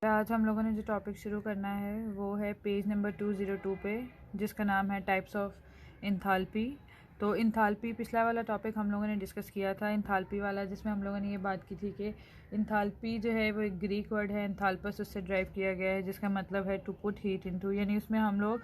आज हम लोगों ने जो टॉपिक शुरू करना है वो है पेज नंबर 202 पे, जिसका नाम है टाइप्स ऑफ इंथाल्पी। तो इंथाल्पी पिछला वाला टॉपिक हम लोगों ने डिस्कस किया था, इंथाल्पी वाला, जिसमें हम लोगों ने ये बात की थी कि इंथाल्पी जो है वो एक ग्रीक वर्ड है, इंथाल्पस उससे ड्राइव किया गया है, जिसका मतलब है टू पुट हीट इनटू, यानी उसमें हम लोग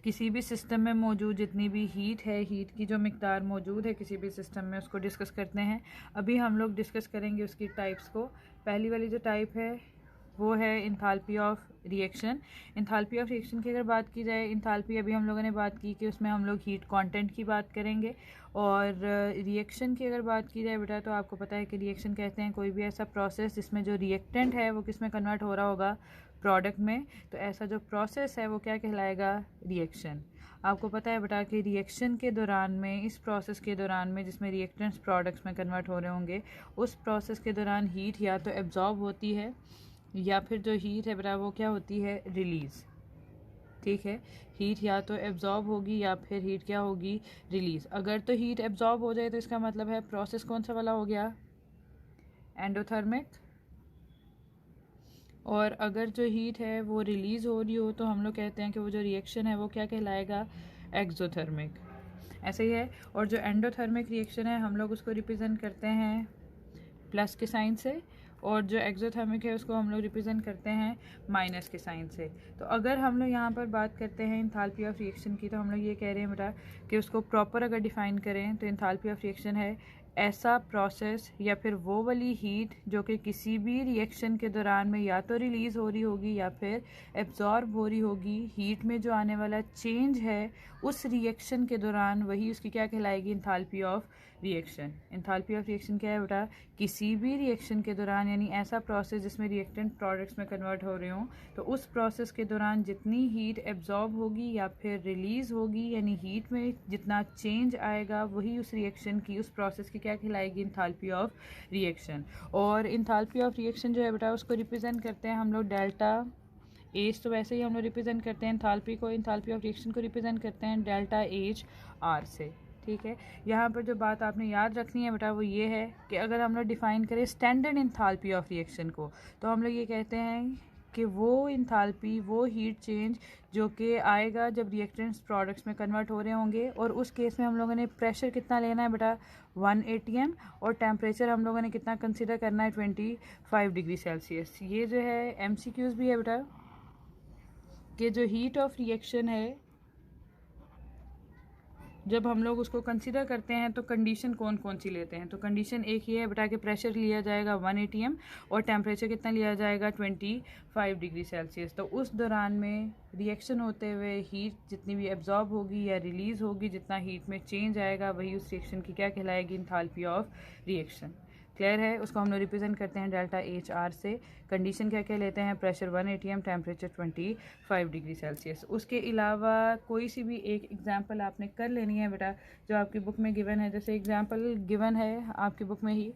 किसी भी सिस्टम में मौजूद जितनी भी हीट है, हीट की जो मिकदार मौजूद है किसी भी सिस्टम में, उसको डिस्कस करते हैं। अभी हम लोग डिस्कस करेंगे उसकी टाइप्स को। पहली वाली जो टाइप है वो है enthalpy of reaction. Enthalpy of reaction की अगर बात की जाए, इंथाल्पी अभी हम लोगों ने बात की कि उसमें हम लोग हीट कंटेंट की बात करेंगे, और रिएक्शन की अगर बात की जाए बेटा, तो आपको पता है कि रिएक्शन कहते हैं कोई भी ऐसा प्रोसेस जिसमें जो रिएक्टेंट है वो किस में कन्वर्ट हो रहा होगा, प्रोडक्ट में। तो ऐसा जो प्रोसेस है वो क्या कहलाएगा, रिएक्शन। आपको पता है बेटा कि रिएक्शन के दौरान में, इस प्रोसेस के दौरान में जिसमें रिएक्टेंट्स प्रोडक्ट्स में कन्वर्ट हो रहे होंगे, उस प्रोसेस के दौरान हीट या तो एब्जॉर्ब होती है या फिर जो हीट है बेटा वो क्या होती है, रिलीज़। ठीक है, हीट या तो एब्जॉर्ब होगी या फिर हीट क्या होगी, रिलीज़। अगर तो हीट एब्जॉर्ब हो जाए तो इसका मतलब है प्रोसेस कौन सा वाला हो गया, एंडोथर्मिक। और अगर जो हीट है वो रिलीज़ हो रही हो तो हम लोग कहते हैं कि वो जो रिएक्शन है वो क्या कहलाएगा, एक्सोथर्मिक। ऐसे ही है। और जो एंडोथर्मिक रिएक्शन है हम लोग उसको रिप्रेजेंट करते हैं प्लस के साइन से, और जो एक्सोथर्मिक है उसको हम लोग रिप्रेजेंट करते हैं माइनस के साइन से। तो अगर हम लोग यहाँ पर बात करते हैं इंथाल्पी ऑफ रिएक्शन की, तो हम लोग ये कह रहे हैं बेटा कि उसको प्रॉपर अगर डिफ़ाइन करें तो इंथाल्पी ऑफ रिएक्शन है ऐसा प्रोसेस या फिर वो वाली हीट जो कि किसी भी रिएक्शन के दौरान में या तो रिलीज़ हो रही होगी या फिर एब्जॉर्ब हो रही होगी। हीट में जो आने वाला चेंज है उस रिएक्शन के दौरान, वही उसकी क्या कहलाएगी, enthalpy of reaction. Enthalpy of reaction क्या है बेटा, किसी भी रिएक्शन के दौरान, यानी ऐसा प्रोसेस जिसमें रिएक्टेंट प्रोडक्ट्स में कन्वर्ट हो रहे हों, तो उस प्रोसेस के दौरान जितनी हीट एब्जॉर्ब होगी या फिर रिलीज़ होगी, यानी हीट में जितना चेंज आएगा, वही उस रिएक्शन की, उस प्रोसेस की क्या कहलाएगी, इंथाल्पी ऑफ रिएक्शन। और इंथाल्पी ऑफ रिएक्शन जो है बेटा उसको रिप्रेजेंट करते हैं हम लोग डेल्टा एच। तो वैसे ही हम लोग रिप्रेजेंट करते हैं इंथाल्पी को, इंथाल्पी ऑफ रिएक्शन को रिप्रेजेंट करते हैं डेल्टा एच आर से। ठीक है, यहाँ पर जो बात आपने याद रखनी है बेटा वो ये है कि अगर हम लोग डिफ़ाइन करें स्टैंडर्ड इंथाल्पी ऑफ रिएक्शन को, तो हम लोग ये कहते हैं कि वो इंथाल्पी, वो हीट चेंज जो कि आएगा जब रिएक्टेंट्स प्रोडक्ट्स में कन्वर्ट हो रहे होंगे, और उस केस में हम लोगों ने प्रेशर कितना लेना है बेटा, 1 atm, और टेम्परेचर हम लोगों ने कितना कंसिडर करना है, 25 डिग्री सेल्सियस। ये जो है MCQs भी है बेटा कि जो हीट ऑफ रिएक्शन है जब हम लोग उसको कंसिडर करते हैं तो कंडीशन कौन कौन सी लेते हैं। तो कंडीशन एक ये है बेटा कि प्रेशर लिया जाएगा 1 atm और टेम्परेचर कितना लिया जाएगा, 25 डिग्री सेल्सियस। तो उस दौरान में रिएक्शन होते हुए हीट जितनी भी एब्जॉर्ब होगी या रिलीज़ होगी, जितना हीट में चेंज आएगा, वही उस रिएक्शन की क्या कहलाएगी, इंथाल्पी ऑफ रिएक्शन। क्लियर है, उसको हम लोग रिप्रेजेंट करते हैं डेल्टा एच आर से। कंडीशन क्या क्या लेते हैं, pressure 1 atm, temperature 25 degree Celsius. उसके अलावा कोई सी भी एक एग्जांपल आपने कर लेनी है बेटा जो आपकी बुक में गिवन है। जैसे एग्जांपल गिवन है आपकी बुक में ही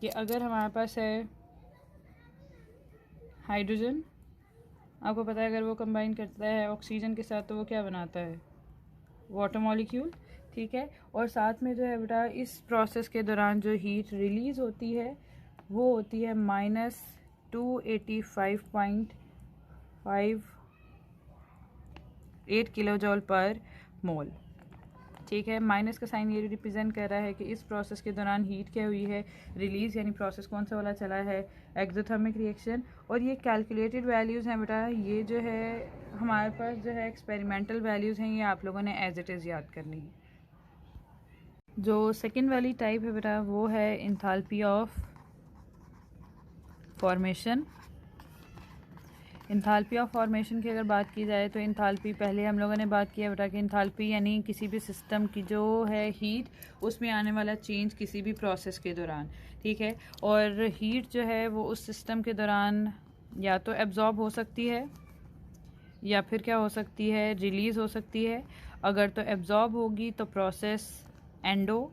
कि अगर हमारे पास है हाइड्रोजन, आपको पता है अगर वो कंबाइन करता है ऑक्सीजन के साथ तो वो क्या बनाता है, वाटर मॉलिक्यूल। ठीक है, और साथ में जो है बेटा इस प्रोसेस के दौरान जो हीट रिलीज़ होती है वो होती है -285.58 किलोजॉल पर मोल। ठीक है, माइनस का साइन ये रिप्रेजेंट कर रहा है कि इस प्रोसेस के दौरान हीट क्या हुई है, रिलीज़, यानी प्रोसेस कौन सा वाला चला है, एक्सोथर्मिक रिएक्शन। और ये कैलकुलेटेड वैल्यूज़ हैं बेटा, ये जो है हमारे पास जो है एक्सपेरिमेंटल वैल्यूज़ हैं, ये आप लोगों ने एज इट इज़ याद करनी है। जो सेकंड वाली टाइप है बेटा वो है enthalpy of formation. Enthalpy of formation की अगर बात की जाए तो इंथाल्पी, पहले हम लोगों ने बात किया बेटा कि इंथाल्पी यानी किसी भी सिस्टम की जो है हीट, उसमें आने वाला चेंज किसी भी प्रोसेस के दौरान। ठीक है, और हीट जो है वो उस सिस्टम के दौरान या तो एब्जॉर्ब हो सकती है या फिर क्या हो सकती है, रिलीज़ हो सकती है। अगर तो एब्जॉर्ब होगी तो प्रोसेस एंडो,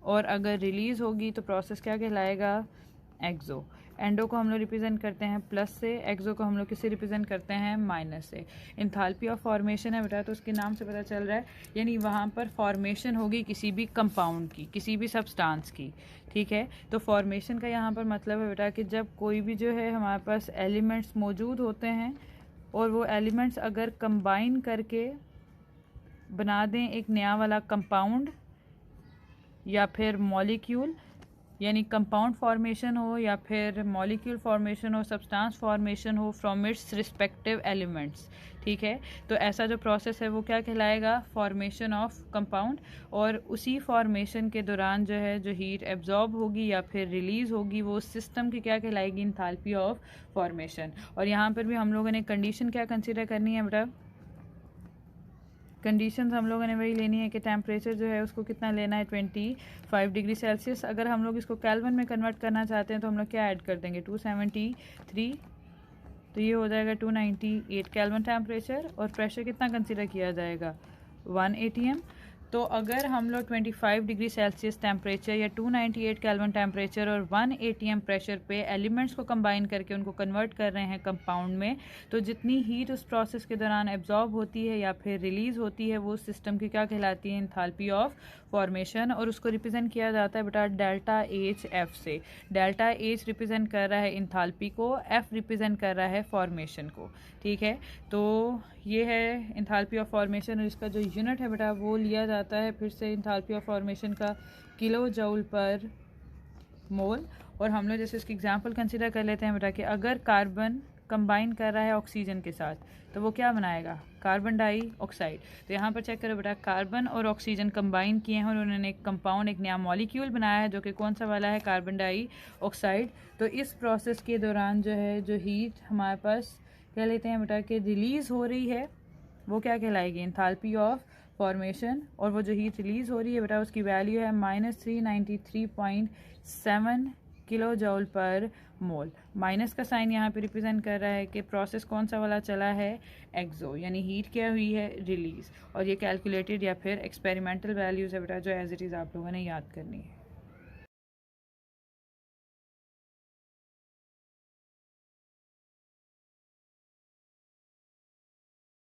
और अगर रिलीज़ होगी तो प्रोसेस क्या कहलाएगा, एक्सो। एंडो को हम लोग रिप्रेजेंट करते हैं प्लस से, एक्सो को हम लोग किससे रिप्रेजेंट करते हैं माइनस से। इंथाल्पी ऑफ फॉर्मेशन है बेटा, तो उसके नाम से पता चल रहा है, यानी वहाँ पर फॉर्मेशन होगी किसी भी कंपाउंड की, किसी भी सब्सटेंस की, ठीक है। तो फॉर्मेशन का यहाँ पर मतलब है बेटा कि जब कोई भी जो है हमारे पास एलिमेंट्स मौजूद होते हैं और वो एलिमेंट्स अगर कंबाइन करके बना दें एक नया वाला कंपाउंड या फिर मॉलिक्यूल, यानी कंपाउंड फॉर्मेशन हो या फिर मॉलिक्यूल फॉर्मेशन हो, सब्सटेंस फॉर्मेशन हो फ्रॉम इट्स रिस्पेक्टिव एलिमेंट्स, ठीक है। तो ऐसा जो प्रोसेस है वो क्या कहलाएगा, फॉर्मेशन ऑफ कंपाउंड। और उसी फॉर्मेशन के दौरान जो है जो हीट एब्जॉर्ब होगी या फिर रिलीज होगी वो सिस्टम की क्या कहलाएगी, इंथैल्पी ऑफ फॉर्मेशन। और यहाँ पर भी हम लोगों ने कंडीशन क्या कंसिडर करनी है बेटा, कंडीशंस हम लोगों ने वही लेनी है कि टेम्परेचर जो है उसको कितना लेना है 25 डिग्री सेल्सियस। अगर हम लोग इसको केल्विन में कन्वर्ट करना चाहते हैं तो हम लोग क्या ऐड कर देंगे 273, तो ये हो जाएगा 298 केल्विन टेम्परेचर। और प्रेशर कितना कंसीडर किया जाएगा 1 atm। तो अगर हम लोग 25 डिग्री सेल्सियस टेम्परेचर या 298 केल्विन टेम्परेचर और 1 atm प्रेशर पे एलिमेंट्स को कंबाइन करके उनको कन्वर्ट कर रहे हैं कंपाउंड में, तो जितनी हीट उस प्रोसेस के दौरान एब्जॉर्ब होती है या फिर रिलीज होती है वो सिस्टम की क्या कहलाती है, इंथैल्पी ऑफ फॉर्मेशन। और उसको रिप्रेजेंट किया जाता है बेटा डेल्टा एच एफ से। डेल्टा एच रिप्रेजेंट कर रहा है इंथैल्पी को, एफ रिप्रेजेंट कर रहा है फॉर्मेशन को, ठीक है। तो ये है इंथैल्पी ऑफ फॉर्मेशन और इसका जो यूनिट है बेटा वो लिया जाता है फिर से इंथैल्पी ऑफ फॉर्मेशन का किलो जूल पर मोल। और हम लोग जैसे इसकी एग्जांपल कंसीडर कर लेते हैं बेटा कि अगर कार्बन कंबाइन कर रहा है ऑक्सीजन के साथ तो वो क्या बनाएगा, कार्बन डाइऑक्साइड। तो यहाँ पर चेक करो बेटा, कार्बन और ऑक्सीजन कंबाइन किए हैं और उन्होंने एक कंपाउंड, एक नया मॉलिक्यूल बनाया है जो कि कौन सा वाला है, कार्बन डाइऑक्साइड। तो इस प्रोसेस के दौरान जो है जो हीट हमारे पास कह लेते हैं बेटा कि रिलीज़ हो रही है वो क्या कहलाएगी, इंथैल्पी ऑफ फॉर्मेशन। और वो जो हीट रिलीज़ हो रही है बेटा उसकी वैल्यू है -393.7 किलो जूल पर मोल। माइनस का साइन यहाँ पे रिप्रेजेंट कर रहा है कि प्रोसेस कौन सा वाला चला है, एक्सो, यानी हीट क्या हुई है, रिलीज़। और ये कैलकुलेटेड या फिर एक्सपेरिमेंटल वैल्यूज़ है बेटा जो एज इट इज़ आप लोगों ने याद करनी है।